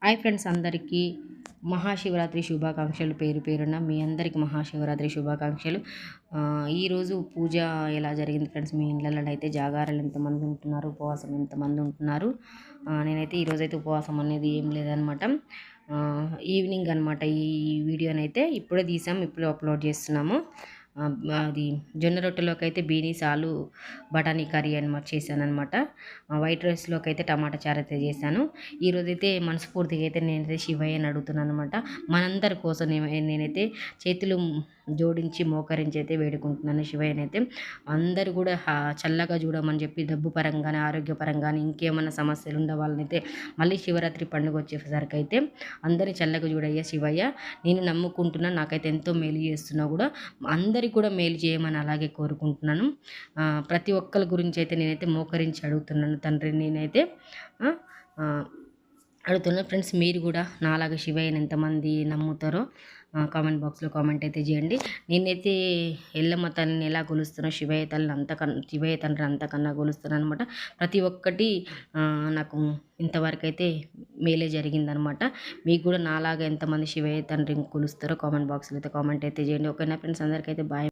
Hi friends, అందరికీ మహాశివరాత్రి శుభాకాంక్షలు. పేరు పేరున మీ అందరికీ మహాశివరాత్రి శుభాకాంక్షలు. ఈరోజు పూజ ఎలా జరిగింది ఫ్రెండ్స్? మీ ఇళ్ళలో అయితే జాగారాలు ఎంతమంది ఉంటున్నారు, ఉపవాసం ఎంతమంది ఉంటున్నారు? నేనైతే ఈరోజైతే ఉపవాసం అనేది ఏం లేదనమాట. ఈవినింగ్ అనమాట ఈ వీడియోనైతే ఇప్పుడే తీసాం, ఇప్పుడే అప్లోడ్ చేస్తున్నాము. అది జొన్న రొట్టెలోకి అయితే బీనీస్ ఆలు బఠానీ కర్రీ అనమాట చేశానమాట. వైట్ రైస్లోకి అయితే టమాటా చారు అయితే చేశాను. ఈరోజైతే మనస్ఫూర్తిగా అయితే నేనైతే శివయ్యని అడుగుతున్నాను అనమాట. మనందరి కోసం నేనైతే చేతులు జోడించి మోకరించి అయితే వేడుకుంటున్నాను శివయ్యనైతే. అందరూ కూడా చల్లగా చూడమని చెప్పి, డబ్బు పరంగానే ఆరోగ్యపరంగానే ఇంకేమైనా సమస్యలు ఉండే వాళ్ళనైతే మళ్ళీ శివరాత్రి పండుగ వచ్చేసరికి అయితే అందరినీ చల్లగా చూడయ్యా శివయ్య, నేను నమ్ముకుంటున్నా, నాకైతే ఎంతో మేలు చేస్తున్నావు కూడా, అందరికి కూడా మేలు చేయమని అలాగే కోరుకుంటున్నాను. ప్రతి ఒక్కరి గురించి అయితే నేనైతే మోకరించి అడుగుతున్నాను తండ్రి. నేనైతే అడుగుతున్నాను ఫ్రెండ్స్, మీరు కూడా నాలాగా శివయ్యని ఎంతమంది నమ్ముతారో కామెంట్ బాక్స్లో కామెంట్ అయితే చేయండి. నేనైతే ఎల్లమ్మ తల్లిని ఎలా కొలుస్తానో శివయ్య తండ్రి అంతకన్నా కొలుస్తాను అనమాట. ప్రతి ఒక్కటి నాకు ఇంతవరకు అయితే మేలే జరిగిందనమాట. మీకు కూడా నాలాగా ఎంతమంది శివయ్య తండ్రిని కొలుస్తారో కామెంట్ బాక్స్లో అయితే కామెంట్ అయితే చేయండి. ఓకేనా ఫ్రెండ్స్, అందరికైతే బాయ్.